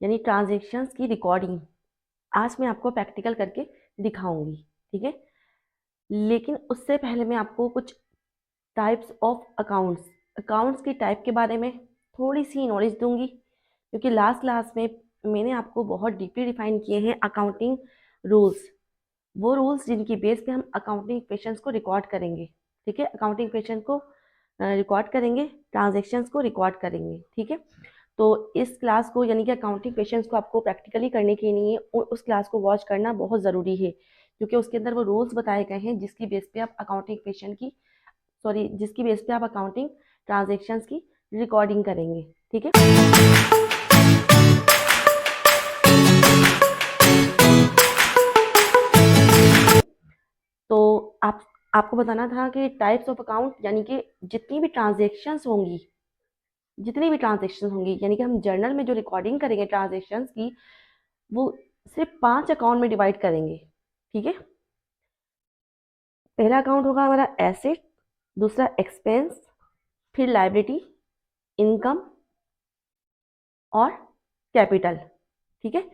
यानी ट्रांजेक्शन्स की रिकॉर्डिंग आज मैं आपको प्रैक्टिकल करके दिखाऊंगी, ठीक है। लेकिन उससे पहले मैं आपको कुछ टाइप्स ऑफ अकाउंट्स की टाइप के बारे में थोड़ी सी नॉलेज दूंगी, क्योंकि लास्ट क्लास में मैंने आपको बहुत डीपली डिफाइन किए हैं अकाउंटिंग रूल्स, वो रूल्स जिनकी बेस पे हम अकाउंटिंग इक्वेशंस को रिकॉर्ड करेंगे, ठीक है। अकाउंटिंग इक्वेशन को रिकॉर्ड करेंगे, ट्रांजेक्शन्स को रिकॉर्ड करेंगे, ठीक है। तो इस क्लास को यानी कि अकाउंटिंग क्वेश्चंस को आपको प्रैक्टिकली करने के लिए उस क्लास को वॉच करना बहुत ज़रूरी है, क्योंकि उसके अंदर वो रूल्स बताए गए हैं जिसकी बेस पे आप अकाउंटिंग क्वेश्चन की जिसकी बेस पे आप अकाउंटिंग ट्रांजेक्शन्स की रिकॉर्डिंग करेंगे, ठीक है। तो आपको बताना था कि टाइप्स ऑफ अकाउंट यानी कि जितनी भी ट्रांजेक्शन होंगी यानी कि हम जर्नल में जो रिकॉर्डिंग करेंगे ट्रांजेक्शन्स की, वो सिर्फ 5 अकाउंट में डिवाइड करेंगे, ठीक है। पहला अकाउंट होगा हमारा एसेट, दूसरा एक्सपेंस, फिर लायबिलिटी, इनकम और कैपिटल, ठीक है।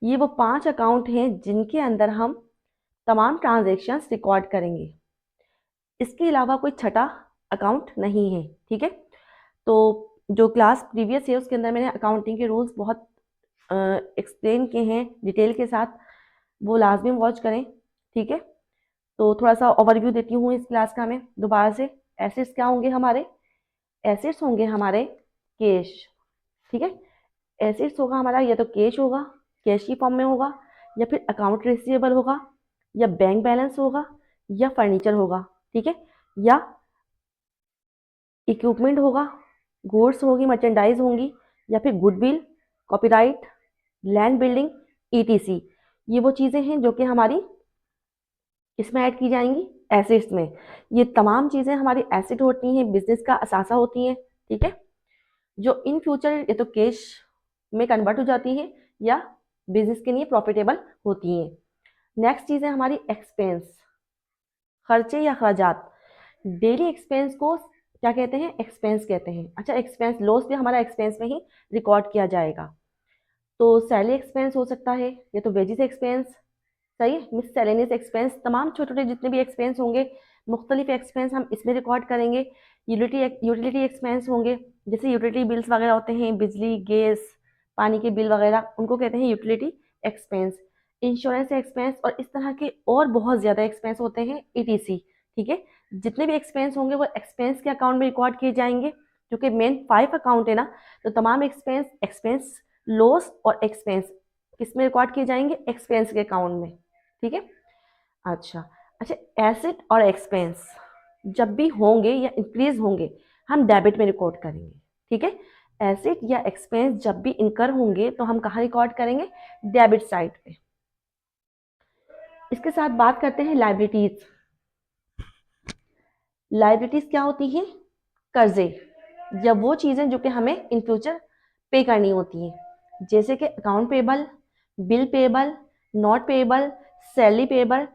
ये वो 5 अकाउंट हैं जिनके अंदर हम तमाम ट्रांजेक्शन्स रिकॉर्ड करेंगे। इसके अलावा कोई छठा अकाउंट नहीं है, ठीक है। तो जो क्लास प्रीवियस है उसके अंदर मैंने अकाउंटिंग के रूल्स बहुत एक्सप्लेन किए हैं डिटेल के साथ, वो लाजमी वॉच करें, ठीक है। तो थोड़ा सा ओवरव्यू देती हूँ इस क्लास का मैं दोबारा से। एसेट्स क्या होंगे हमारे? एसेट्स होंगे हमारे कैश, ठीक है। एसेट्स होगा हमारा या तो कैश होगा, कैश की फॉर्म में होगा, या फिर अकाउंट रिसीवेबल होगा, या बैंक बैलेंस होगा, या फर्नीचर होगा, ठीक है, या इक्विपमेंट होगा, गुड्स होगी, मर्चेंडाइज होंगी, या फिर goodwill, copyright, land building, etc. ये वो चीज़ें हैं जो कि हमारी इसमें ऐड की जाएंगी एसेट्स में। ये तमाम चीज़ें हमारी एसेट होती हैं, बिजनेस का असासा होती हैं, ठीक है, जो इन फ्यूचर या तो कैश में कन्वर्ट हो जाती हैं या बिजनेस के लिए प्रॉफिटेबल होती हैं। नेक्स्ट चीज़ है हमारी एक्सपेंस, खर्चे या खर्चात। डेली एक्सपेंस को क्या कहते हैं? एक्सपेंस कहते हैं। अच्छा, एक्सपेंस लॉस भी हमारा एक्सपेंस में ही रिकॉर्ड किया जाएगा। तो सैलरी एक्सपेंस हो सकता है या तो वेजेस एक्सपेंस, सही है, मिससेलेनियस एक्सपेंस, तमाम छोटे छोटे जितने भी एक्सपेंस होंगे, मुख्तलिफ एक्सपेंस हम इसमें रिकॉर्ड करेंगे। यूटिलिटी एक्सपेंस होंगे, जैसे यूटिलिटी बिल्स वगैरह होते हैं, बिजली गैस पानी के बिल वगैरह, उनको कहते हैं यूटिलिटी एक्सपेंस। इंश्योरेंस एक्सपेंस और इस तरह के और बहुत ज़्यादा एक्सपेंस होते हैं, ईटीसी, ठीक है। जितने भी एक्सपेंस होंगे वो एक्सपेंस के अकाउंट में रिकॉर्ड किए जाएंगे, क्योंकि मेन 5 अकाउंट है ना। तो तमाम एक्सपेंस लॉस और एक्सपेंस किस में रिकॉर्ड किए जाएंगे? एक्सपेंस के अकाउंट में, ठीक है। अच्छा अच्छा, एसेट और एक्सपेंस जब भी होंगे या इंक्रीज होंगे हम डेबिट में रिकॉर्ड करेंगे, ठीक है। एसेट या एक्सपेंस जब भी इनकर होंगे तो हम कहाँ रिकॉर्ड करेंगे? डेबिट साइड पे। इसके साथ बात करते हैं लाइबिलिटीज। लाइबिलिटीज क्या होती हैं? कर्जे या वो चीज़ें जो कि हमें इन फ्यूचर पे करनी होती हैं, जैसे कि account payable, bill payable, not payable, salary payable,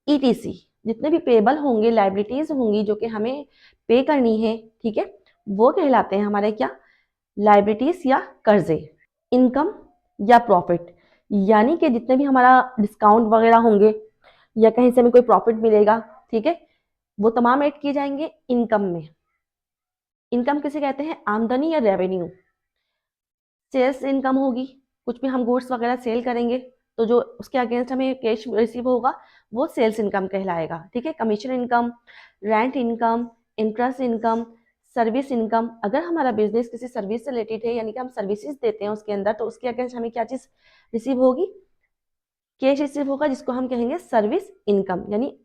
etc. जितने भी पेबल होंगे, लाइबिलिटीज होंगी जो कि हमें पे करनी है, ठीक है, वो कहलाते हैं हमारे क्या? लाइबिलिटीज या कर्जे। इनकम या प्रॉफिट, यानी कि जितने भी हमारा डिस्काउंट वगैरह होंगे या कहीं से हमें कोई प्रॉफिट मिलेगा, ठीक है, वो तमाम ऐड किए जाएंगे इनकम में। इनकम किसे कहते हैं? आमदनी या रेवेन्यू। सेल्स इनकम होगी, कुछ भी हम गुड्स वगैरह सेल करेंगे तो जो उसके अगेंस्ट हमें कैश रिसीव होगा वो सेल्स इनकम कहलाएगा, ठीक है। Commission income, rent income, interest income, service income. अगर हमारा बिजनेस किसी सर्विस से रिलेटेड है, यानी कि हम सर्विसेज देते हैं उसके अंदर, तो उसके अगेंस्ट हमें क्या चीज़ रिसीव होगी? कैश रिसीव होगा, जिसको हम कहेंगे सर्विस इनकम, यानी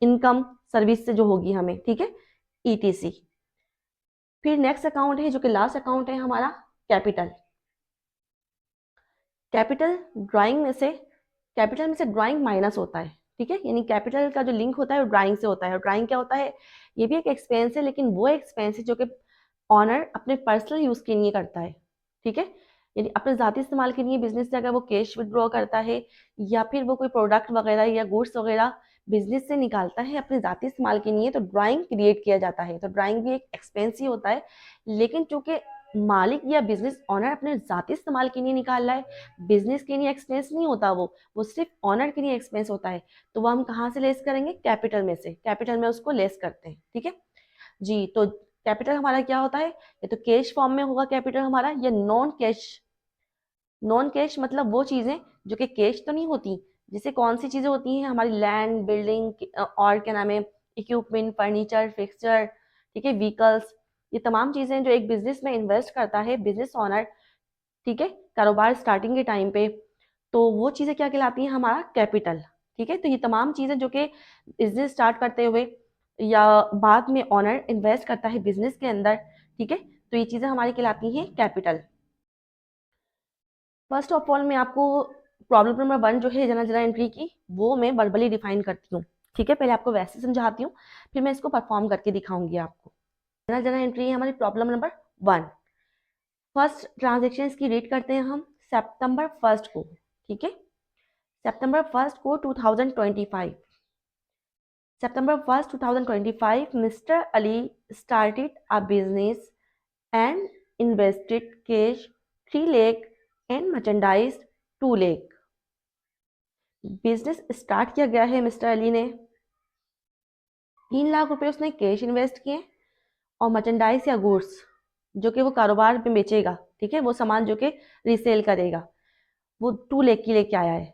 इनकम सर्विस से जो होगी हमें, ठीक है, ईटीसी। फिर नेक्स्ट अकाउंट है जो कि लास्ट अकाउंट है हमारा, कैपिटल। कैपिटल में से ड्राइंग माइनस होता है, ठीक है, यानी कैपिटल का जो लिंक होता है वो ड्राइंग से होता है। और ड्राइंग क्या होता है? ये भी एक एक्सपेंस है, लेकिन वो एक्सपेंस है जो कि ऑनर अपने पर्सनल यूज के लिए करता है, ठीक है। यानी अपने ज़ाती इस्तेमाल के लिए बिजनेस से अगर वो कैश विड्रॉ करता है या फिर वो कोई प्रोडक्ट वगैरह या गुड्स वगैरह बिजनेस से निकालता है अपने ज़ाती इस्तेमाल के लिए, तो ड्राइंग क्रिएट किया जाता है। तो ड्राइंग भी एक एक्सपेंस ही होता है, लेकिन चूंकि मालिक या बिजनेस ऑनर अपने जाती इस्तेमाल के लिए निकाल रहा है, बिजनेस के लिए एक्सपेंस नहीं होता, वो सिर्फ ऑनर के लिए एक्सपेंस होता है। तो वो हम कहाँ से लेस करेंगे? कैपिटल में से, कैपिटल में उसको लेस करते हैं। ठीक है जी। तो कैपिटल हमारा क्या होता है? या तो कैश फॉर्म में होगा कैपिटल हमारा, या नॉन कैश। नॉन कैश मतलब वो चीजें जो कि कैश तो नहीं होती। जैसे कौन सी चीजें होती हैं हमारी? लैंड, बिल्डिंग, और क्या नाम है, इक्विपमेंट, फर्नीचर, फिक्सचर, ठीक है, व्हीकल्स। ये तमाम चीजें जो एक बिजनेस में इन्वेस्ट करता है बिजनेस ओनर, ठीक है, कारोबार स्टार्टिंग के टाइम पे, तो वो चीजें क्या कहलाती हैं? हमारा कैपिटल। ठीक है, तो ये तमाम चीजें जो कि बिजनेस स्टार्ट करते हुए या बाद में ओनर इन्वेस्ट करता है बिजनेस के अंदर, ठीक है, तो ये चीजें हमारी कहलाती हैं कैपिटल। फर्स्ट ऑफ ऑल मैं आपको प्रॉब्लम नंबर 1 जो है जनरल जर्नल एंट्री की, वो मैं वर्बली डिफाइन करती हूँ। ठीक है, पहले आपको वैसे समझाती हूँ, फिर मैं इसको परफॉर्म करके दिखाऊंगी आपको। जनरल जर्नल एंट्री है हमारी प्रॉब्लम नंबर 1। फर्स्ट ट्रांजेक्शन की रीड करते हैं हम सितंबर 1 को। ठीक है, सितंबर 1 को 2025, सितंबर 1 2025 mister Ali started a business and invested cash 3 lakh and merchandise 2 lakh। Business start किया गया है मिस्टर अली ने, 3 लाख रुपए उसने कैश इन्वेस्ट किए, और मर्चेंडाइज या गुड्स जो कि वो कारोबार में बेचेगा, ठीक है, वो सामान जो कि रीसेल करेगा, वो 2 लाख की लेके आया है।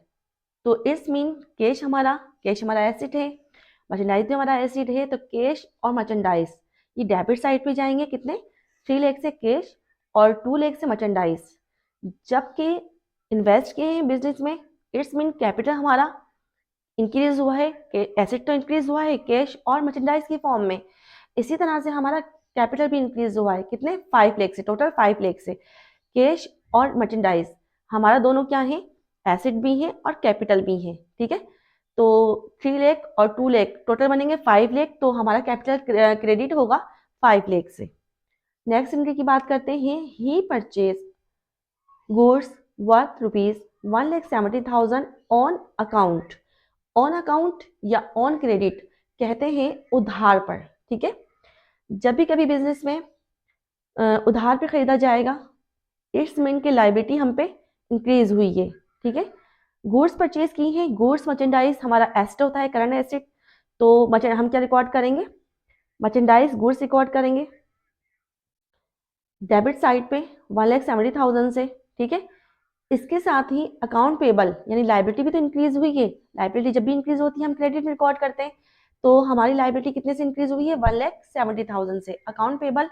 तो इट्स मीन कैश हमारा एसिड है, मर्चेंडाइज भी हमारा एसिड है, तो कैश और मर्चेंडाइज ये डेबिट साइड पे जाएंगे। कितने? 3 लाख से कैश और 2 लाख से मर्चेंडाइज। जबकि इन्वेस्ट किए हैं बिजनेस में, इट्स मीन कैपिटल हमारा इंक्रीज हुआ है, एसेट तो इंक्रीज हुआ है कैश और मर्चेंडाइज की फॉर्म में। इसी तरह से हमारा कैपिटल भी इंक्रीज हुआ है। कितने? 5 लाख से, टोटल 5 लाख से कैश और मर्चेंडाइज हमारा दोनों क्या है? एसेट भी है और कैपिटल भी है। ठीक है, तो 3 लाख और 2 लाख टोटल बनेंगे 5 लाख, तो हमारा कैपिटल क्रेडिट होगा 5 लाख से। नेक्स्ट एंट्री की बात करते हैं। He purchase goods worth ₹1,70,000 on account. On account या ऑन क्रेडिट कहते हैं उधार पर। ठीक है, जब भी कभी बिजनेस में उधार पे खरीदा जाएगा, इट्स मीन के लाइबिलिटी हम पे इंक्रीज हुई है। ठीक है, गुड्स परचेज की है, गुड्स मर्चेंडाइज हमारा एसेट होता है, करंट एसेट, तो हम क्या रिकॉर्ड करेंगे? मर्चेंडाइज गुड्स रिकॉर्ड करेंगे डेबिट साइड पे 1,70,000 से। ठीक है, इसके साथ ही अकाउंट पेबल यानी लाइबिलिटी भी तो इंक्रीज हुई है। लाइबिलिटी जब भी इंक्रीज होती है हम क्रेडिट में रिकॉर्ड करते हैं, तो हमारी लाइबिलिटी कितने से इंक्रीज हुई है? 1,70,000 से। अकाउंट पेबल,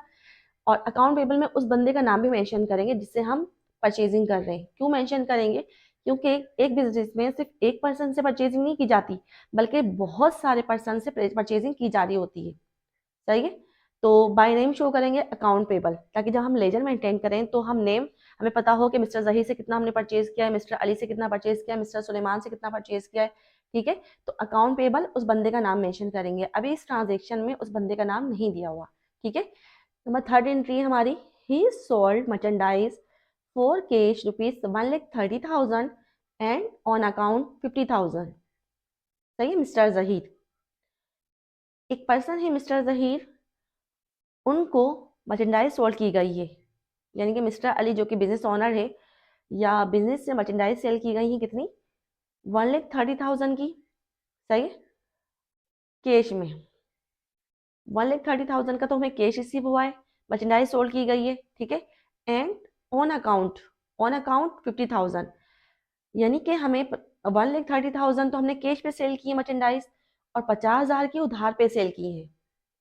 और अकाउंट पेबल में उस बंदे का नाम भी मेंशन करेंगे जिससे हम परचेजिंग कर रहे हैं। क्यों मेंशन करेंगे? क्योंकि एक बिजनेस में सिर्फ एक पर्सन से परचेजिंग नहीं की जाती, बल्कि बहुत सारे पर्सन से परचेजिंग की जा रही होती है। सही है, तो बाय नेम शो करेंगे अकाउंट पेबल, ताकि जब हम लेजर मेंटेन करें तो हम नेम हमें पता हो कि मिस्टर जहीर से कितना हमने परचेज किया है, मिस्टर अली से कितना परचेज किया है, मिस्टर सुलेमान से कितना परचेज किया है। ठीक है, तो अकाउंट पेबल उस बंदे का नाम मेंशन करेंगे। अभी इस ट्रांजेक्शन में उस बंदे का नाम नहीं दिया हुआ। ठीक है, नंबर 3 एंट्री हमारी, ही sold merchandise for cash ₹1,30,000 and on account 50,000। सही है, मिस्टर जहीर एक पर्सन है, मिस्टर जहीर, उनको मर्चेंडाइज सोल्ड की गई है, यानी कि मिस्टर अली जो कि बिजनेस ओनर है, या बिजनेस से मर्चेंडाइज सेल की गई है। कितनी? 1,30,000 की। सही है, कैश में 1,30,000 का तो हमें कैश रिसीव हुआ है, मर्चेंडाइज सोल्ड की गई है। ठीक है, एंड ऑन अकाउंट 50,000, यानी कि हमें 1,30,000 तो हमने कैश पे सेल की है मर्चेंडाइज, और 50,000 की उधार पे सेल की है।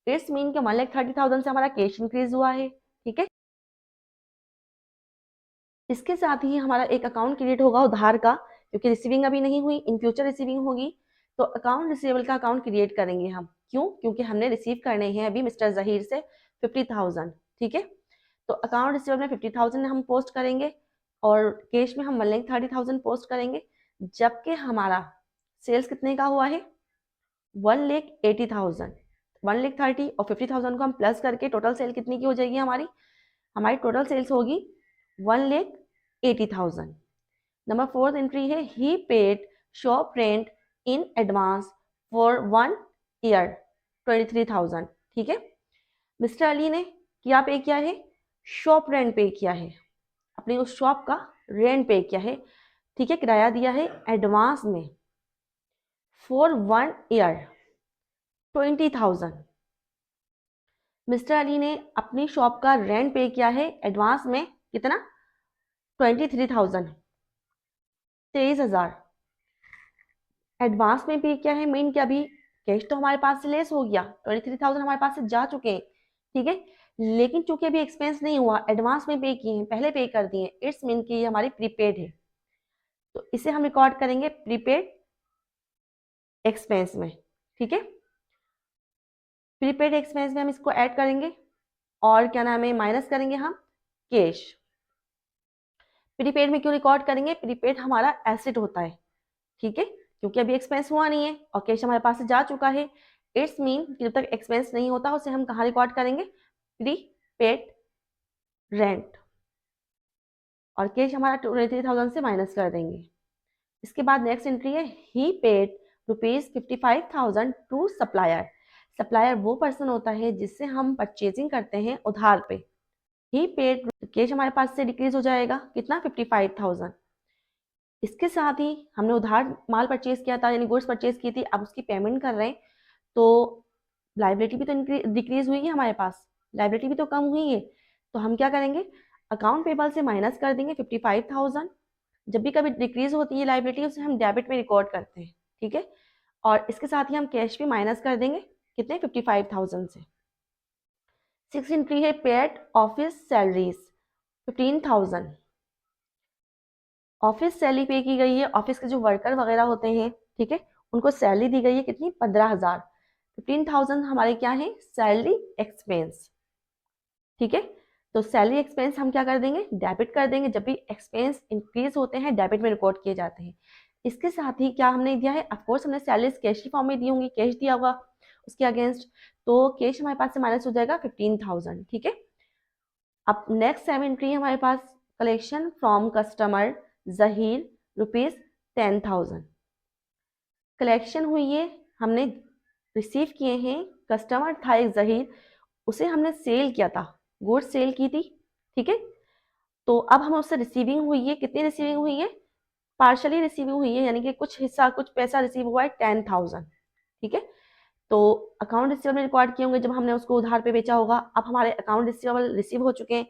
इट्स मीन के 1,30,000 से हमारा कैश इंक्रीज हुआ है। ठीक है, इसके साथ ही हमारा एक अकाउंट क्रिएट होगा उधार का, क्योंकि रिसीविंग अभी नहीं हुई, इन फ्यूचर रिसीविंग होगी, तो अकाउंट रिसीवेबल का अकाउंट क्रिएट करेंगे हम। क्यों? क्योंकि हमने रिसीव करने हैं अभी मिस्टर जहीर से 50,000। ठीक है, तो अकाउंट रिसीवेबल में 50,000 हम पोस्ट करेंगे, और कैश में हम 1,30,000 पोस्ट करेंगे। जबकि हमारा सेल्स कितने का हुआ है? 1,80,000। 1,30,000 और 50,000 को हम प्लस करके टोटल सेल कितनी की हो जाएगी हमारी? हमारी टोटल सेल्स होगी 1,80,000। नंबर 4 एंट्री है, he paid shop rent in advance for 1 year 23,000। ठीक है, मिस्टर अली ने क्या पे किया है? शॉप रेंट पे किया है, अपनी उस शॉप का रेंट पे किया है, ठीक है, किराया दिया है एडवांस में फॉर 1 ईयर 20,000। मिस्टर अली ने अपनी शॉप का रेंट पे किया है एडवांस में, कितना? 23,000, 23,000 एडवांस में पे किया है। मीन क्या, अभी कैश तो हमारे पास से लेस हो गया, 23,000 हमारे पास से जा चुके हैं, ठीक है, लेकिन चूंकि अभी एक्सपेंस नहीं हुआ, एडवांस में पे किए हैं, पहले पे कर दिए, इट्स मीन कि ये हमारी प्रीपेड है, तो इसे हम रिकॉर्ड करेंगे प्रीपेड एक्सपेंस में, ठीक है। प्रीपेड एक्सपेंस में हम इसको ऐड करेंगे और क्या नाम है, माइनस करेंगे हम कैश। प्रीपेड में क्यों रिकॉर्ड करेंगे? प्रीपेड हमारा एसेट होता है, ठीक है, क्योंकि अभी एक्सपेंस हुआ नहीं है और कैश हमारे पास से जा चुका है। इट्स मीन कि जब तक एक्सपेंस नहीं होता उसे हम कहाँ रिकॉर्ड करेंगे? प्रीपेड रेंट, और कैश हमारा 23,000 से माइनस कर देंगे। इसके बाद नेक्स्ट एंट्री है, he paid ₹55,000 to supplier. Supplier वो पर्सन होता है जिससे हम परचेजिंग करते हैं उधार पे। ही पेड, कैश हमारे पास से डिक्रीज हो जाएगा, कितना? 55,000। इसके साथ ही हमने उधार माल परचेज किया था, यानी गुड्स परचेज की थी, अब उसकी पेमेंट कर रहे हैं, तो लाइबिलिटी भी तो डिक्रीज हुई है, हमारे पास लाइबिलिटी भी तो कम हुई है, तो हम क्या करेंगे? अकाउंट पेबल से माइनस कर देंगे 55,000। जब भी कभी डिक्रीज होती है लाइबिलिटी, उसे हम डेबिट में रिकॉर्ड करते हैं, ठीक है, और इसके साथ ही हम कैश भी माइनस कर देंगे, कितने? 55,000 से। 6 एंट्री है, paid office salaries 15,000। Office salary पे की गई है, ऑफिस के जो वर्कर वगैरह होते हैं, ठीक है, उनको सैलरी दी गई है, कितनी? 15,000। 15,000 हमारे क्या है? सैलरी एक्सपेंस, ठीक है। तो सैलरी एक्सपेंस हम क्या कर देंगे? डेबिट कर देंगे। जब भी एक्सपेंस इंक्रीज होते हैं डेबिट में रिकॉर्ड किए जाते हैं। इसके साथ ही क्या हमने दिया है? ऑफकोर्स हमने सैलरीज कैश की फॉर्म में दी होंगी, कैश दिया होगा उसके अगेंस्ट, तो कैश हमारे पास से माइनस हो जाएगा 15,000, ठीक है। अब नेक्स्ट 7 एंट्री है हमारे पास, collection from customer Zaheer ₹10,000। Collection हुई है, हमने रिसीव किए हैं, कस्टमर था एक जहीर, उसे हमने सेल किया था, गुड्स सेल की थी, ठीक है। तो अब हमें उससे रिसीविंग हुई है, कितनी रिसीविंग हुई है? पार्शली रिसीविंग हुई है, यानी कि कुछ हिस्सा, कुछ पैसा रिसीव हुआ है, 10,000, ठीक है। तो अकाउंट रिसीवेबल में रिकॉर्ड किए होंगे जब हमने उसको उधार पे बेचा होगा। अब हमारे अकाउंट रिसीवेबल रिसीव हो चुके हैं,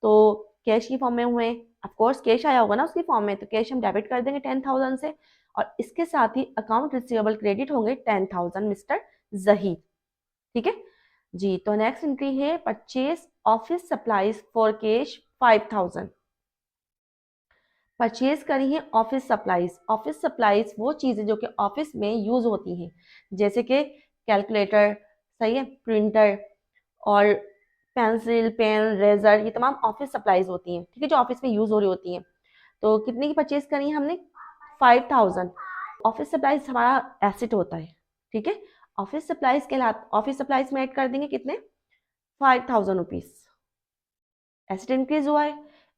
तो कैश की फॉर्म में हुए, ऑफ कोर्स कैश आया होगा ना उसकी फॉर्म में, तो कैश हम डेबिट कर देंगे 10,000 से, और इसके साथ ही अकाउंट रिसीवेबल क्रेडिट होंगे 10,000 मिस्टर जहीर, ठीक है जी। तो नेक्स्ट एंट्री है, purchase office supplies for cash 5,000। Purchase करी है ऑफिस सप्लाईज। ऑफिस सप्लाईज वो चीज़ें जो कि ऑफिस में यूज होती हैं, जैसे कि कैलकुलेटर, सही है, प्रिंटर और पेंसिल, पेन, रेजर, ये तमाम ऑफिस सप्लाईज होती हैं, ठीक है, जो ऑफिस में यूज हो रही होती हैं। तो कितने की परचेज करी है हमने? 5,000। ऑफिस सप्लाईज हमारा एसेट होता है, ठीक है। ऑफिस सप्लाईज के लाभ, ऑफिस सप्लाईज में ऐड कर देंगे कितने? 5,000 रुपीज। एसेट इंक्रीज हुआ है,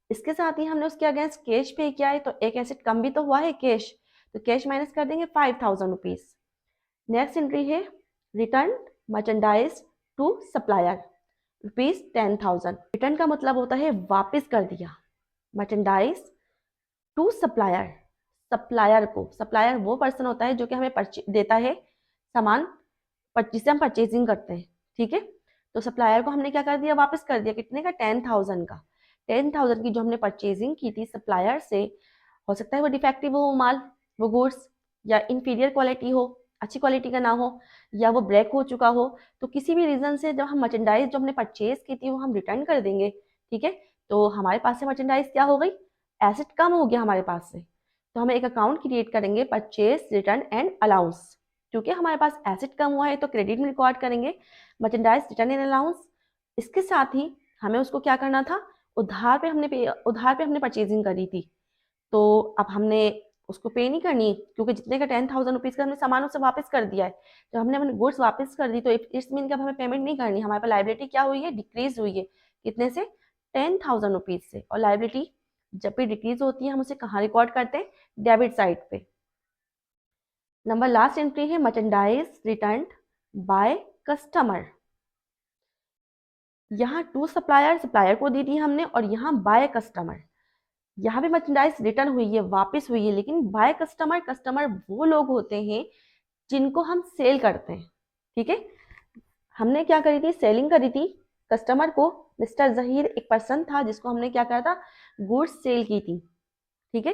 इसके साथ ही हमने उसके अगेंस्ट कैश पे किया है, तो एक एसेट कम भी तो हुआ है, कैश, तो कैश माइनस कर देंगे 5,000 रुपीज। नेक्स्ट एंट्री है, return merchandise to supplier ₹10,000। Return का मतलब होता है वापस कर दिया, मर्चेंडाइज टू सप्लायर, सप्लायर को, सप्लायर वो पर्सन होता है जो कि हमें देता है सामान, जिसे हम परचेजिंग करते हैं, ठीक है। तो सप्लायर को हमने क्या कर दिया? वापस कर दिया, कितने का? 10,000 का। 10,000 की जो हमने परचेजिंग की थी सप्लायर से, हो सकता है वो डिफेक्टिव हो माल, वो गुड्स, या इंफीरियर क्वालिटी हो, अच्छी क्वालिटी का ना हो, या वो ब्रेक हो चुका हो, तो किसी भी रीजन से जब हम मर्चेंडाइज जो हमने परचेज की थी वो हम रिटर्न कर देंगे, ठीक है। तो हमारे पास से मर्चेंडाइज क्या हो गई? एसेट कम हो गया हमारे पास से, तो हम एक अकाउंट क्रिएट करेंगे, परचेज रिटर्न एंड अलाउंस। क्योंकि हमारे पास एसेट कम हुआ है तो क्रेडिट में रिकॉर्ड करेंगे मर्चेंडाइज रिटर्न एंड अलाउंस। इसके साथ ही हमें उसको क्या करना था? उधार पे हमने परचेजिंग करी थी, तो अब हमने उसको पे नहीं करनी, क्योंकि जितने का 10,000 रुपीज़ का हमने सामान उससे वापस कर दिया है, जब हमने अपने गुड्स वापस कर दी तो इट्स मीन कि अब हमें पेमेंट नहीं करनी, हमारे पास लाइबिलिटी क्या हुई है? डिक्रीज हुई है, कितने से? 10,000 रुपीज़ से। और लाइबिलिटी जब भी डिक्रीज होती है हम उसे कहाँ रिकॉर्ड करते हैं? डेबिट साइड पे। नंबर लास्ट एंट्री है, मर्चेंडाइज रिटर्न बाय कस्टमर। यहाँ टू सप्लायर, सप्लायर को दी थी हमने, और यहाँ बाय कस्टमर, यहाँ पे मर्चेंडाइज रिटर्न हुई है, वापस हुई है, लेकिन बाय कस्टमर, कस्टमर वो लोग होते हैं जिनको हम सेल करते हैं। ठीक है, हमने क्या करी थी, सेलिंग करी थी कस्टमर को। मिस्टर जहीर एक पर्सन था जिसको हमने क्या करा था, गुड्स सेल की थी। ठीक है,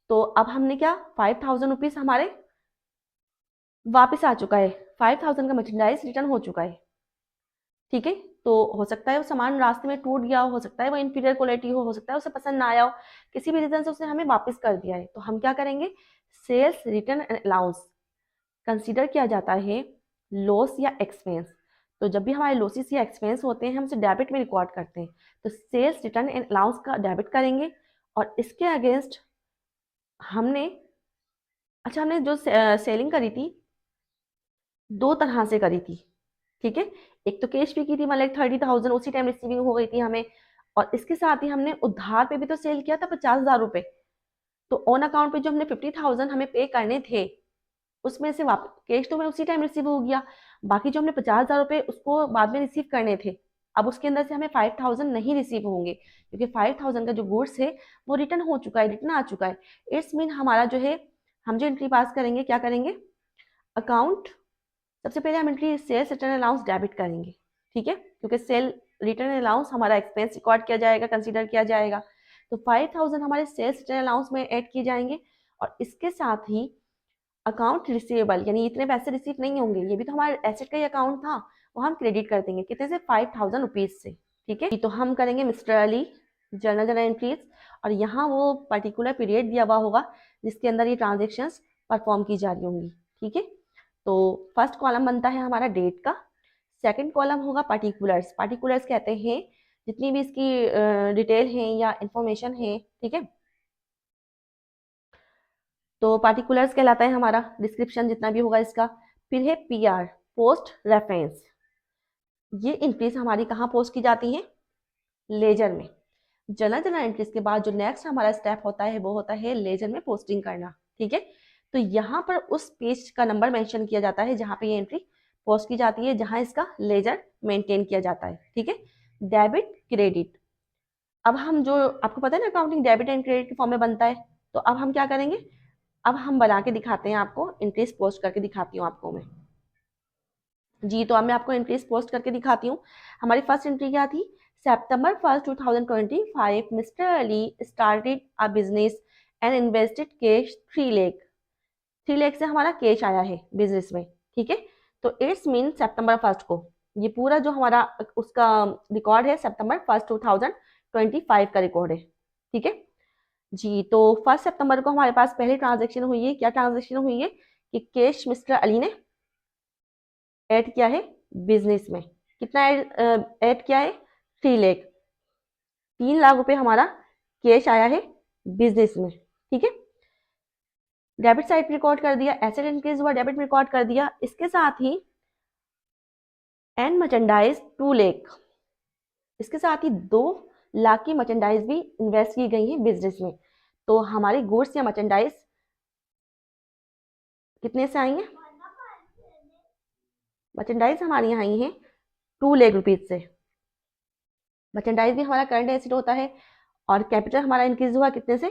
तो अब हमने क्या, 5000 रुपीज हमारे वापस आ चुका है, 5000 का मर्चेंडाइज रिटर्न हो चुका है। ठीक है, तो हो सकता है वो सामान रास्ते में टूट गया हो सकता है वो इंफीरियर क्वालिटी हो सकता है उसे पसंद ना आया हो, किसी भी रीजन से उसने हमें वापस कर दिया है, तो हम क्या करेंगे, sales return and allowance consider किया जाता है लॉस या एक्सपेंस। तो जब भी हमारे लॉसेस या एक्सपेंस होते हैं हम उसे डेबिट में रिकॉर्ड करते हैं, तो सेल्स रिटर्न एंड अलाउंस का डेबिट करेंगे। और इसके अगेंस्ट हमने, अच्छा, हमने जो सेलिंग करी थी दो तरह से करी थी। ठीक है, एक तो कैश पे की थी, मतलब 30,000 उसी टाइम रिसीविंग हो गई थी हमें, और इसके साथ ही हमने उधार पे भी तो सेल किया था 50,000 रुपए। तो ऑन अकाउंट पे जो हमने 50,000 हमें पे करने थे, उसमें से वापस कैश तो हमें उसी टाइम रिसीव हो गया, बाकी जो हमने 50,000 रुपए उसको बाद में रिसीव करने थे, अब उसके अंदर से हमें 5,000 नहीं रिसीव होंगे, क्योंकि 5,000 का जो गुड्स है वो रिटर्न हो चुका है, रिटर्न आ चुका है। इट्स मीन हमारा जो है, हम जो एंट्री पास करेंगे, क्या करेंगे, अकाउंट, सबसे पहले हम entry sales return allowance debit करेंगे। ठीक है, क्योंकि सेल रिटर्न अलाउंस हमारा एक्सपेंस रिकॉर्ड किया जाएगा, कंसीडर किया जाएगा, तो 5,000 हमारे सेल्स रिटर्न अलाउंस में ऐड किए जाएंगे। और इसके साथ ही अकाउंट रिसीवेबल, यानी इतने पैसे रिसीव नहीं होंगे, ये भी तो हमारे एसेट का ही अकाउंट था, वो हम क्रेडिट कर देंगे, कितने से, 5,000 रुपीज से। ठीक है, तो हम करेंगे mister Ali journal journal entries, और यहाँ वो पर्टिकुलर पीरियड दिया हुआ होगा जिसके अंदर ये ट्रांजेक्शन्स परफॉर्म की जा रही होंगी। ठीक है, तो फर्स्ट कॉलम बनता है हमारा डेट का, सेकंड कॉलम होगा पर्टिकुलर्स, पर्टिकुलर्स कहते हैं जितनी भी इसकी डिटेल है या इंफॉर्मेशन है। ठीक है, तो पार्टिकुलर्स कहलाता है हमारा डिस्क्रिप्शन जितना भी होगा इसका। फिर है पीआर, पोस्ट रेफरेंस, ये एंट्रीज हमारी कहाँ पोस्ट की जाती हैं, लेजर में। जर्नल जर्नल एंट्रीज के बाद जो नेक्स्ट हमारा स्टेप होता है वो होता है लेजर में पोस्टिंग करना। ठीक है, तो यहाँ पर उस पेज का नंबर मेंशन किया जाता है जहाँ पे ये एंट्री पोस्ट की जाती है, जहाँ इसका लेजर मेंटेन किया जाता है। ठीक है, डेबिट क्रेडिट, अब हम जो, आपको पता है ना अकाउंटिंग डेबिट एंड क्रेडिट के फॉर्म में बनता है, तो अब हम क्या करेंगे, अब हम बना के दिखाते हैं आपको, एंट्रीज पोस्ट करके दिखाती हूँ आपको मैं। जी, तो अब मैं आपको एंट्रीज पोस्ट करके दिखाती हूँ। हमारी फर्स्ट एंट्री क्या थी, September 1st 2025 mister Ali started a business and invested cash 3 lakh, 3 lakh से हमारा कैश आया है बिजनेस में। ठीक है, तो इट्स मीन September 1 को, ये पूरा जो हमारा उसका रिकॉर्ड है September 1 2025 का रिकॉर्ड है। ठीक है जी, तो 1 सितंबर को हमारे पास पहली ट्रांजेक्शन हुई है, क्या ट्रांजेक्शन हुई है कि कैश मिस्टर अली ने ऐड किया है बिजनेस में, कितना ऐड किया है, 3 लाख, 3 लाख रुपए हमारा कैश आया है बिजनेस में। ठीक है, डेबिट साइड पे रिकॉर्ड कर दिया, एसेट इंक्रीज हुआ, डेबिट में रिकॉर्ड कर दिया। इसके साथ ही एंड मर्चेंडाइज 2 लाख, इसके साथ ही 2 लाख की मर्चेंडाइज भी इन्वेस्ट की गई है बिजनेस में। तो हमारी गुड्स या मर्चेंडाइज कितने से आई है, मर्चेंडाइज हमारी यहाँ आई है 2 लाख रुपीज से। मर्चेंडाइज भी हमारा करंट एसेट होता है, और कैपिटल हमारा इंक्रीज हुआ कितने से,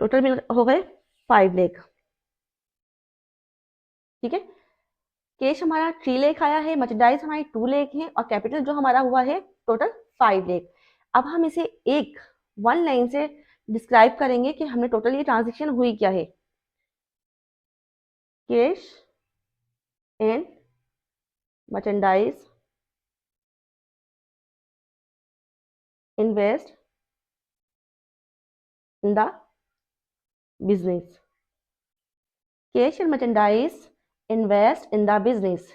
टोटल बिल हो गए 5 लाख। ठीक है, कैश हमारा 3 लाख आया है, मर्चेंडाइज हमारी 2 लाख है, और कैपिटल जो हमारा हुआ है टोटल 5 लाख। अब हम इसे एक वन लाइन से डिस्क्राइब करेंगे कि हमने टोटल ये ट्रांजेक्शन हुई क्या है, cash and merchandise invest in the business, cash and merchandise invest in the business,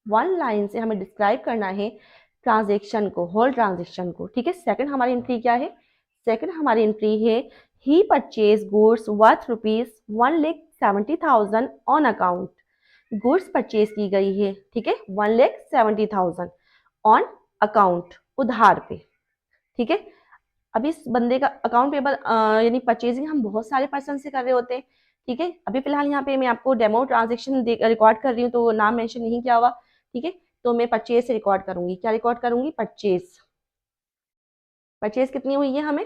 one line से हमें डिस्क्राइब करना है ट्रांजेक्शन को, होल ट्रांजेक्शन को। ठीक है, सेकंड हमारी एंट्री क्या है, सेकंड हमारी एंट्री है he purchase goods worth ₹1,70,000 on account, goods purchase की गई है। ठीक है, 1,70,000 ऑन अकाउंट, उधार पे। ठीक है, अभी इस बंदे का अकाउंट पेबल यानी परचेजिंग हम बहुत सारे पर्सन से कर रहे होते हैं, ठीक है। अभी फिलहाल यहाँ पे मैं आपको डेमो ट्रांजेक्शन रिकॉर्ड कर रही हूँ, तो नाम मेंशन नहीं किया हुआ, ठीक है। तो मैं परचेज से रिकॉर्ड करूंगी, क्या रिकॉर्ड करूंगी, परचेज। परचेज कितनी हुई है हमें,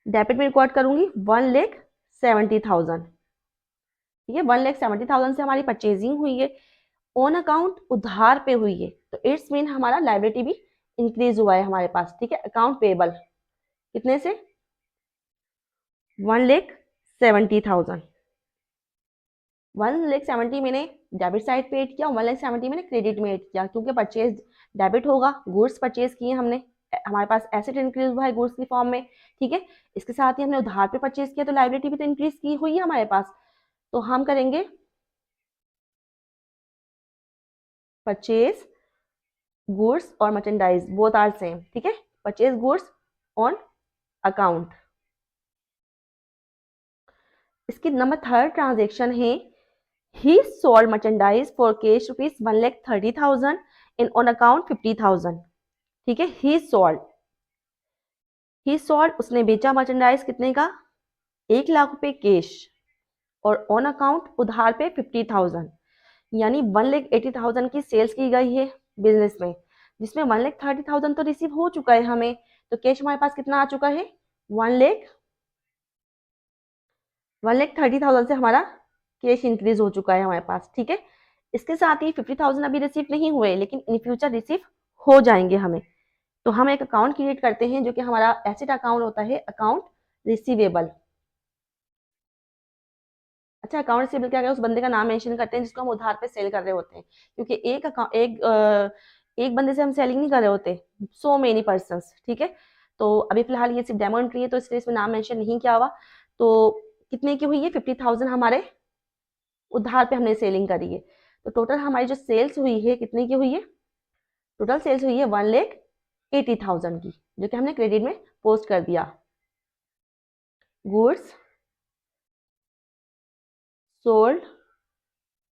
डेबिट में रिकॉर्ड करूंगी 1,70,000, ठीक है। 1,70,000 से हमारी परचेजिंग हुई है, ऑन अकाउंट उधार पे हुई है, तो इट्स मीन हमारा लायबिलिटी भी इंक्रीज हुआ है हमारे पास, ठीक है। अकाउंट पेबल कितने से, 1,70,000, 1,70,000 मैंने डेबिट साइड पे ऐड किया, 1,70,000 मैंने क्रेडिट में ऐड किया, क्योंकि परचेज डेबिट होगा, गुड्स परचेज किए हमने, हमारे पास एसेट इंक्रीज हुआ है गुड्स की फॉर्म में, ठीक है। इसके साथ ही हमने उधार पे परचेज किया, तो लायबिलिटी भी तो इंक्रीज की हुई है हमारे पास। तो हम करेंगे परचेज गुड्स और मर्चेंडाइज बोथ आर सेम, ठीक है। Purchase goods on account. इसकी नंबर थर्ड ट्रांजेक्शन है, ही sold merchandise for cash ₹1,30,000 in on account 50,000, ठीक है। ही सोल्ड उसने बेचा मर्चेंडाइज कितने का, 1,00,000 रुपए कैश, और ऑन अकाउंट उधार पे 50,000, यानी 1,80,000 की सेल्स की गई है बिजनेस में, जिसमें 1,30,000 तो रिसीव हो चुका है हमें, तो कैश हमारे पास कितना आ चुका है, 1,30,000 से हमारा कैश इंक्रीज हो चुका है हमारे पास, ठीक है। इसके साथ ही 50,000 अभी रिसीव नहीं हुए, लेकिन इन फ्यूचर रिसीव हो जाएंगे हमें। तो हम एक अकाउंट क्रिएट करते हैं जो कि हमारा एसेट अकाउंट होता है, अकाउंट रिसीवेबल। अच्छा, अकाउंट रिसीवेबल क्या है, उस बंदे का नाम मेंशन करते हैं जिसको हम उधार पे सेल कर रहे होते हैं, क्योंकि एक बंदे से हम सेलिंग नहीं कर रहे होते, सो मेनी पर्सन, ठीक है। तो अभी फिलहाल ये सिर्फ डेमो एंट्री है, तो इसलिए इसमें नाम मेंशन नहीं किया हुआ। तो कितने की हुई है, 50,000 हमारे उधार पे हमने सेलिंग करी है। तो टोटल हमारी जो सेल्स हुई है कितने की हुई है, टोटल सेल्स हुई है 1,80,000 की, जो कि हमने क्रेडिट में पोस्ट कर दिया। गुड्स सोल्ड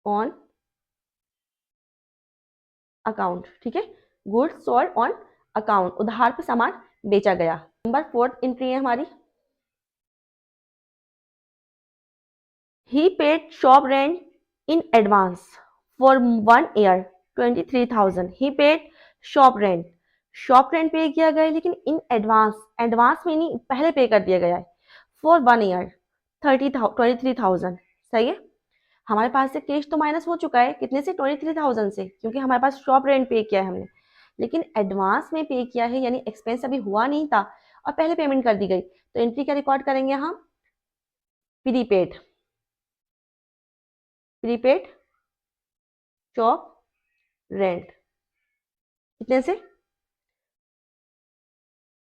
ऑन अकाउंट, ठीक है। गुड्स सोल्ड ऑन अकाउंट, उधार पे सामान बेचा गया। नंबर फोर्थ एंट्री है हमारी, he paid shop rent in advance for 1 year 23,000, he paid shop rent, shop rent pay किया गया है, लेकिन इन एडवांस, एडवांस मीनिंग पहले पे कर दिया गया है, फॉर 1 ईयर 23,000, सही है। हमारे पास से कैश तो माइनस हो चुका है, कितने से, 23,000 से, क्योंकि हमारे पास शॉप रेंट पे किया है हमने, लेकिन एडवांस में पे किया है, यानी एक्सपेंस अभी हुआ नहीं था और पहले पेमेंट कर दी गई, तो एंट्री क्या रिकॉर्ड करेंगे हम, प्रीपेड, प्रीपेड शॉप रेंट, कितने से,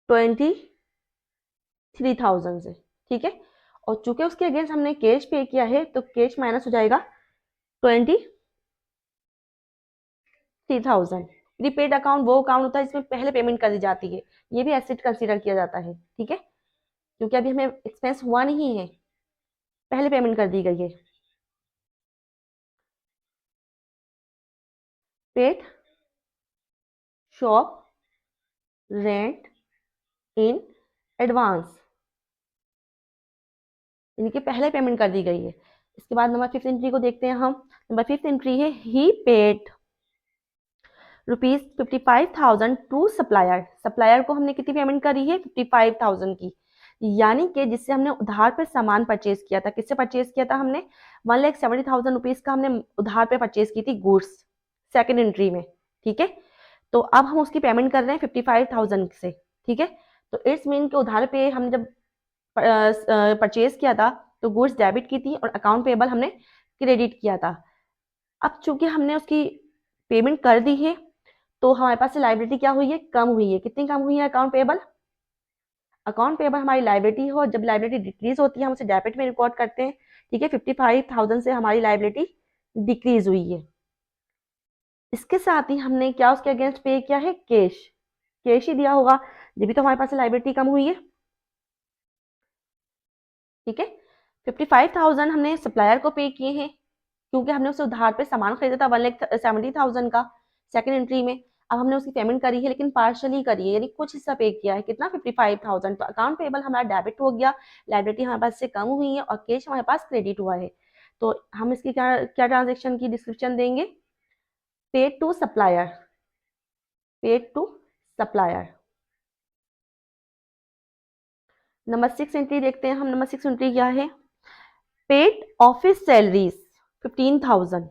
23,000 से, ठीक है। और चूंकि उसके अगेंस्ट हमने कैश पे किया है, तो कैश माइनस हो जाएगा 23,000। प्रीपेड अकाउंट वो अकाउंट होता है जिसमें पहले पेमेंट कर दी जाती है, ये भी एसेट कंसीडर किया जाता है, ठीक है, क्योंकि अभी हमें एक्सपेंस हुआ नहीं है, पहले पेमेंट कर दी गई है। Paid shop rent in advance, इनकी पहले पेमेंट कर दी गई है। इसके बाद नंबर फिफ्थ एंट्री को देखते हैं हम। नंबर फिफ्थ एंट्री है, he paid ₹55,000 to supplier, supplier को हमने कितनी पेमेंट करी है, 55,000 की, यानी कि जिससे हमने उधार पे सामान परचेज किया था, किससे परचेज किया था हमने, 1,70,000 रुपीज का हमने उधार पे परचेज की थी गुड्स, सेकेंड एंट्री में, ठीक है। तो अब हम उसकी पेमेंट कर रहे हैं 55,000 से, ठीक है। तो इट्स मीन के उधार पे हमने जब परचेज किया था, तो गुड्स डेबिट की थी और अकाउंट पेबल हमने क्रेडिट किया था। अब चूंकि हमने उसकी पेमेंट कर दी है, तो हमारे पास से लाइबिलिटी क्या हुई है, कम हुई है, कितनी कम हुई है, अकाउंट पेबल, अकाउंट पेबल हमारी लाइबिलिटी हो, जब लाइबिलिटी डिक्रीज होती है हम उसे डेबिट में रिकॉर्ड करते हैं, ठीक है। 55,000 से हमारी लाइबिलिटी डिक्रीज हुई है। इसके साथ ही हमने क्या उसके अगेंस्ट पे किया है, कैश, कैश ही दिया होगा, जब भी तो हमारे पास लाइबिलिटी कम हुई है, ठीक है। 55,000 हमने सप्लायर को पे किए हैं, क्योंकि हमने उसे उधार पे सामान खरीदा था 1,70,000 का, सेकेंड एंट्री में। अब हमने उसकी पेमेंट करी है लेकिन पार्शली करी है, यानी कुछ हिस्सा पे किया है, कितना 55,000। तो अकाउंट पेबल हमारा डेबिट हो गया, लाइबिलिटी हमारे पास से कम हुई है और कैश हमारे पास क्रेडिट हुआ है। तो हम इसकी क्या क्या ट्रांजेक्शन की डिस्क्रिप्शन देंगे? Paid to supplier, paid to supplier. Number 6 entry देखते हैं हम। नंबर 6 एंट्री क्या है? Paid office salaries 15,000।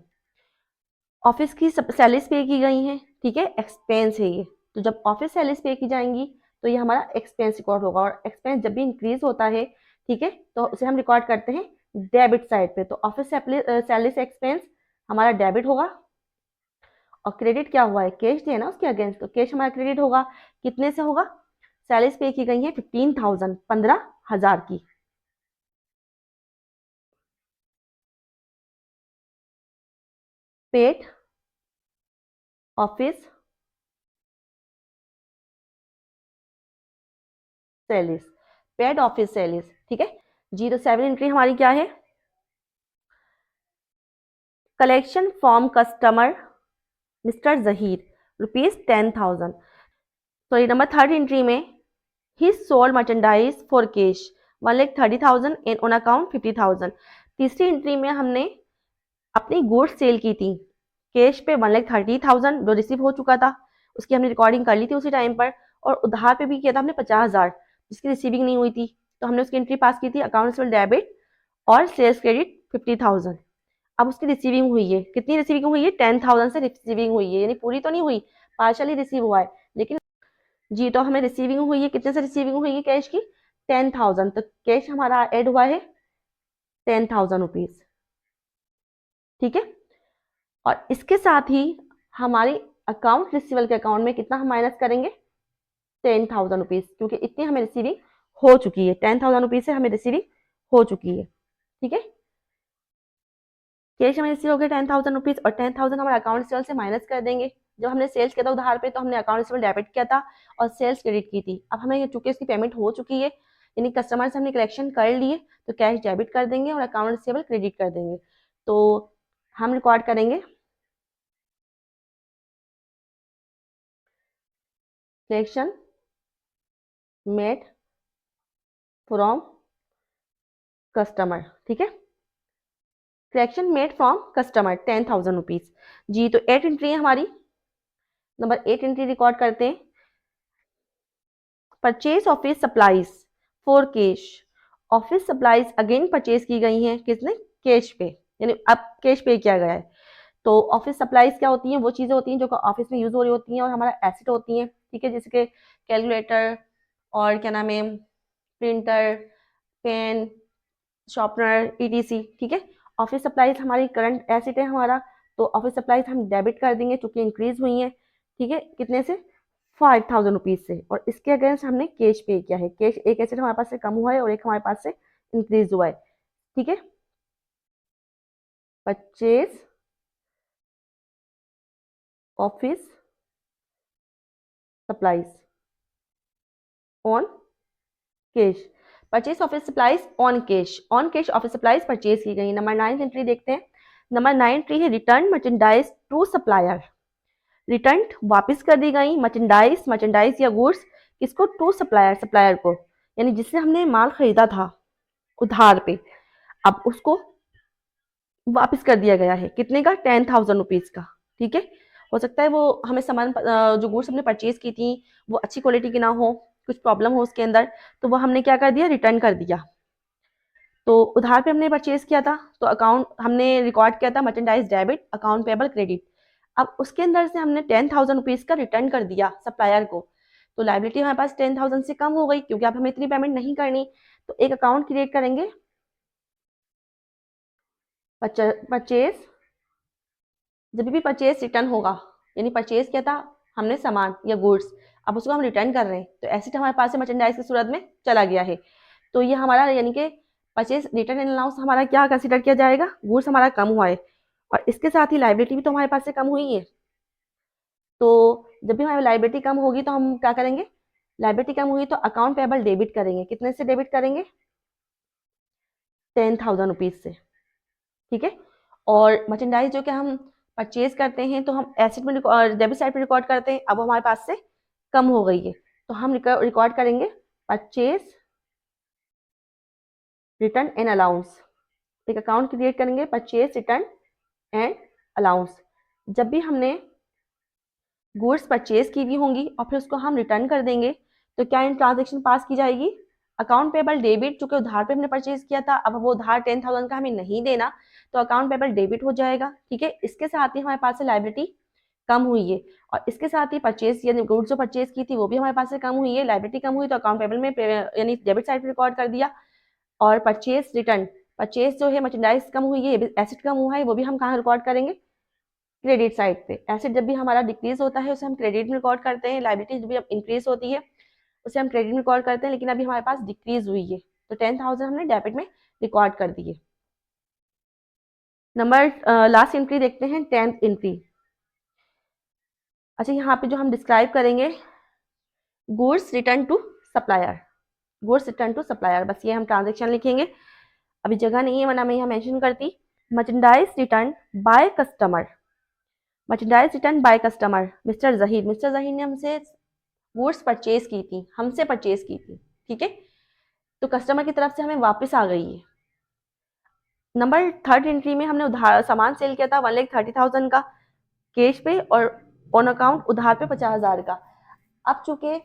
ऑफिस की सैलरीज पे की गई हैं, ठीक है, एक्सपेंस है ये। तो जब ऑफिस सैलरीज पे की जाएंगी तो ये हमारा एक्सपेंस रिकॉर्ड होगा, और एक्सपेंस जब भी इंक्रीज होता है, ठीक है, तो उसे हम रिकॉर्ड करते हैं डेबिट साइड पे। तो ऑफिस सैलरी से एक्सपेंस हमारा डेबिट होगा, और क्रेडिट क्या हुआ है? कैश दिया ना उसके अगेंस्ट, तो कैश हमारा क्रेडिट होगा। कितने से होगा? सैलरीज पे की गई है 15,000, 15,000 की। Paid office salaries, paid office salaries, ठीक है जी। तो 7 एंट्री हमारी क्या है? Collection from customer mister Zaheer ₹10,000। Sorry, number 3 entry में he sold merchandise for cash 1,30,000 and on account 50,000। तीसरी एंट्री में हमने अपनी गुड्स सेल की थी कैश पे 1,30,000 जो रिसीव हो चुका था, उसकी हमने रिकॉर्डिंग कर ली थी उसी टाइम पर। और उधार पे भी किया था हमने 50,000, जिसकी रिसीविंग नहीं हुई थी, तो हमने उसकी एंट्री पास की थी अकाउंट डेबिट और सेल्स क्रेडिट 50,000। अब उसकी रिसीविंग हुई है, कितनी रिसीविंग हुई है? 10,000 से रिसीविंग हुई है, यानी पूरी तो नहीं हुई, पार्शली रिसीव हुआ है लेकिन जी। तो हमें रिसीविंग हुई है, कितने से रिसीविंग हुई है कैश की? 10,000। तो कैश हमारा ऐड हुआ है 10,000 रुपीज, ठीक है। और इसके साथ ही हमारी अकाउंट रिसीवल के अकाउंट में कितना हम माइनस करेंगे? 10,000 रुपीज, क्योंकि इतनी हमें रिसीविंग हो चुकी है, 10,000 रुपीज से हमें रिसीविंग हो चुकी है, ठीक है। कैश हमें रिसीव हो गया 10,000 रुपीज, और 10,000 हमारे अकाउंट रिसीवल से माइनस कर देंगे। जब हमने सेल्स किया था उधार पे, तो हमने अकाउंट रिसीवल डेबिट किया था और सेल्स क्रेडिट की थी। अब हमें चूंकि इसकी पेमेंट हो चुकी है, यानी कस्टमर से हमने कलेक्शन कर लिए, तो कैश डेबिट कर देंगे और अकाउंट रिसीवल क्रेडिट कर देंगे। तो हम रिकॉर्ड करेंगे कलेक्शन मेड फ्रॉम कस्टमर, ठीक है, collection made from customer 10,000 rupees जी। तो 8 एंट्री है हमारी। नंबर 8 एंट्री रिकॉर्ड करते हैं। Purchase office supplies for cash. Office supplies again purchase की गई हैं, किसने? कैश पे, यानी अब कैश पे किया गया है। तो ऑफिस सप्लाईज क्या होती हैं? वो चीज़ें होती हैं जो ऑफिस में यूज हो रही होती हैं और हमारा एसेट होती हैं, ठीक है, जैसे कि कैलकुलेटर और क्या नाम है, प्रिंटर, पेन, शॉर्पनर, ईटीसी, ठीक है। ऑफिस सप्लाईज हमारी करंट एसेट है हमारा, तो ऑफिस सप्लाईज हम डेबिट कर देंगे चूंकि इंक्रीज हुई है, ठीक है, कितने से? 5,000 रुपीज से। और इसके अगेंस्ट हमने कैश पे किया है। कैश एक एसेट हमारे पास से कम हुआ है और एक हमारे पास से इंक्रीज हुआ है, ठीक है। Purchase office supplies on cash, purchase office supplies on cash office supplies purchase की गई। नंबर 9 एंट्री देखते हैं। नंबर 9 एंट्री है return merchandise to supplier. Return वापस कर दी गई मर्चेंडाइज या गुड्स, किसको? टू सप्लायर, सप्लायर को, यानी जिससे हमने माल खरीदा था उधार पे, अब उसको वापस कर दिया गया है। कितने का? 10,000 रुपीज का, ठीक है। हो सकता है वो हमें सामान जो गुड्स हमने परचेज की थी वो अच्छी क्वालिटी की ना हो, कुछ प्रॉब्लम हो उसके अंदर, तो वो हमने क्या कर दिया? रिटर्न कर दिया। तो उधार पे हमने परचेज किया था, तो अकाउंट हमने रिकॉर्ड किया था merchandise debit, account payable credit. अब उसके अंदर से हमने 10,000 रुपीज का रिटर्न कर दिया सप्लायर को, तो लाइबिलिटी हमारे पास 10,000 से कम हो गई, क्योंकि अब हमें इतनी पेमेंट नहीं करनी। तो एक अकाउंट क्रिएट करेंगे, परचेज, जब भी परचेज रिटर्न होगा, यानी परचेज किया था हमने सामान या गुड्स, अब उसको हम रिटर्न कर रहे हैं, तो एसेट हमारे पास से मर्चेंडाइज की सूरत में चला गया है। तो ये हमारा यानी कि परचेज रिटर्न एंड अलाउंस हमारा क्या कंसिडर किया जाएगा? गुड्स हमारा कम हुआ है, और इसके साथ ही लाइबिलिटी भी तो हमारे पास से कम हुई है। तो जब भी हमारी लाइबिलिटी कम होगी तो हम क्या करेंगे? लाइबिलिटी कम हुई तो अकाउंट पेबल डेबिट करेंगे। कितने से डेबिट करेंगे? 10,000 रुपीज से, ठीक है। और मर्चेंडाइज जो कि हम परचेज करते हैं तो हम एसेट में डेबिट साइड पे रिकॉर्ड करते हैं, अब वो हमारे पास से कम हो गई है तो हम रिकॉर्ड करेंगे परचेज रिटर्न एंड अलाउंस। एक अकाउंट क्रिएट करेंगे परचेज रिटर्न एंड अलाउंस। जब भी हमने गुड्स परचेज की हुई होंगी और फिर उसको हम रिटर्न कर देंगे तो क्या इन ट्रांजेक्शन पास की जाएगी, अकाउंट पेबल डेबिट, चूंकि उधार पे हमने परचेज किया था, अब वो उधार 10,000 का हमें नहीं देना तो अकाउंट पेबल डेबिट हो जाएगा। ठीक है, इसके साथ ही हमारे पास से लाइबिलिटी कम हुई है और इसके साथ ही परचेज यानी गुड्स जो परचेज की थी वो भी हमारे पास से कम हुई है, लाइबिलिटी कम हुई तो अकाउंट पेबल में यानी डेबिट साइड पे रिकॉर्ड कर दिया। और परचेज रिटर्न, परचेज जो है मर्चेंडाइज कम हुई है, एसेट कम हुआ है, वो भी हम कहाँ रिकॉर्ड करेंगे, क्रेडिट साइड पे। एसेट जब भी हमारा डिक्रीज होता है उसे हम क्रेडिट में रिकॉर्ड करते हैं, लाइबिलिटी जब भी इंक्रीज होती है उसे हम क्रेडिट में रिकॉर्ड करते हैं, लेकिन अभी हमारे पास डिक्रीज हुई है तो 10,000 हमने डेबिट में रिकॉर्ड कर दिए। नंबर लास्ट एंट्री देखते हैं, 10th एंट्री। अच्छा, यहाँ पे जो हम डिस्क्राइब करेंगे goods return to supplier, goods return to supplier, बस ये हम ट्रांजेक्शन लिखेंगे, अभी जगह नहीं है वरना मैं यहाँ मेंशन करती। Merchandise return by customer, merchandise return by customer, mister Zaheer, mister Zaheer ने हमसे गुड्स परचेज की थी, हमसे परचेज की थी। ठीक है, तो कस्टमर की तरफ से हमें वापस आ गई है। नंबर 3rd एंट्री में हमने उधार सामान सेल किया था 1,30,000 का कैश पे और ऑन अकाउंट उधार पे 50,000 का। अब चूंकि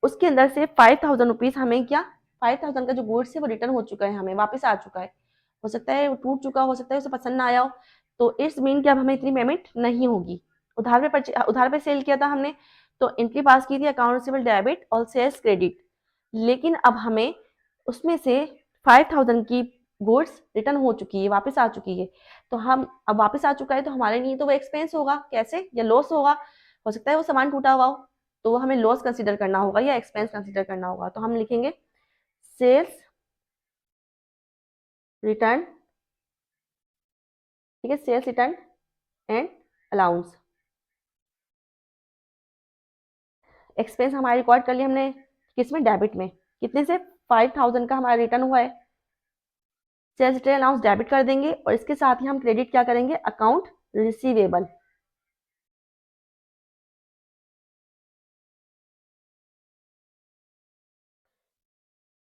उसके अंदर से 5,000 रुपीज हमें क्या, 5,000 का जो गुड्स है वो रिटर्न हो चुका है, हमें वापस आ चुका है, हो सकता है वो टूट चुका, हो सकता है उसे पसंद ना आया हो, तो इट्स मीन कि अब हमें इतनी पेमेंट नहीं होगी। उधार पे सेल किया था हमने तो एंट्री पास की थी अकाउंट रिसीवेबल डेबिट और सेल्स क्रेडिट, लेकिन अब हमें उसमें से 5,000 की गुड्स रिटर्न हो चुकी है, वापस आ चुकी है, तो हम अब वापस आ चुका है तो हमारे लिए तो वो एक्सपेंस होगा, कैसे, या लॉस होगा, हो सकता है वो सामान टूटा हुआ हो तो वो हमें लॉस कंसीडर करना होगा या एक्सपेंस कंसीडर करना होगा, तो हम लिखेंगे सेल्स रिटर्न। ठीक है, sales return and allowance. Expense हमारे रिकॉर्ड कर लिया हमने किस में, डेबिट में, कितने से, 5,000 का हमारा रिटर्न हुआ है, सेल्स रिटर्न अलाउंस डेबिट कर देंगे और इसके साथ ही हम क्रेडिट क्या करेंगे, account receivable.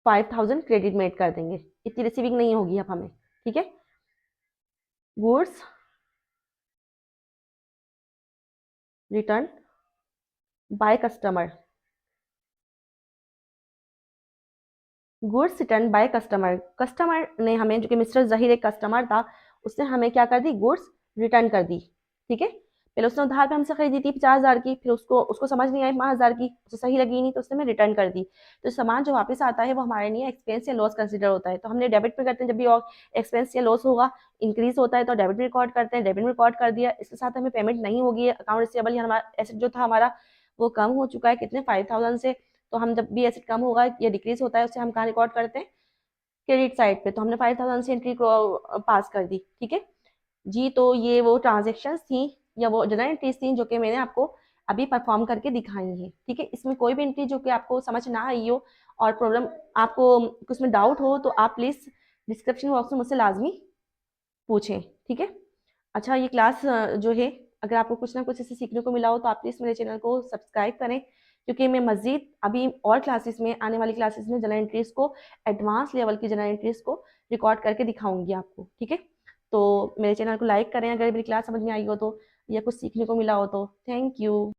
Five thousand credit में ऐड कर देंगे, इतनी रिसीविंग नहीं होगी अब हमें। ठीक है, goods return by customer, goods return by customer, customer ने हमें, जो कि मिस्टर जहीर एक कस्टमर था, उसने हमें क्या कर दी, गुड्स रिटर्न कर दी। ठीक है, पहले उसने उधार पे हमसे खरीदी थी 50,000 की, फिर उसको उसको समझ नहीं आई 5,000 की, उसे सही लगी नहीं तो उसने हमें रिटर्न कर दी। तो सामान जो वापस आता है वो हमारे लिए एक्सपेंस या लॉस कंसिडर होता है, तो हमने डेबिट पे करते हैं, जब भी एक्सपेंस या लॉस होगा, इंक्रीज होता है तो डेबिट में रिकॉर्ड करते हैं, डेबिट में रिकॉर्ड कर दिया, इसके साथ हमें पेमेंट नहीं होगी, अकाउंट रिसीवेबल हमारा एसेट जो था हमारा वो कम हो चुका है, कितने, 5,000 से, तो हम जब भी एसेट कम होगा या डिक्रीज होता है उससे हम कहाँ रिकॉर्ड करते हैं, क्रेडिट साइड पे, तो हमने 5,000 से एंट्री को पास कर दी। ठीक है जी, तो ये वो ट्रांजेक्शन्स थी या वो जनरल एंट्रीज थी जो कि मैंने आपको अभी परफॉर्म करके दिखाई हैं। ठीक है, इसमें कोई भी एंट्री जो कि आपको समझ ना आई हो और प्रॉब्लम आपको कुछ में डाउट हो तो आप प्लीज़ डिस्क्रिप्शन बॉक्स में मुझसे लाजमी पूछें। ठीक है, अच्छा, ये क्लास जो है, अगर आपको कुछ ना कुछ इससे सीखने को मिला हो तो आप प्लीज़ मेरे चैनल को सब्सक्राइब करें, क्योंकि मैं मज़ीद अभी और क्लासेस में, आने वाली क्लासेस में जनरल एंट्रीज को, एडवांस लेवल की जनरल एंट्रीज को रिकॉर्ड करके दिखाऊंगी आपको। ठीक है, तो मेरे चैनल को लाइक करें अगर मेरी क्लास समझ में आई हो तो, या कुछ सीखने को मिला हो तो। Thank you.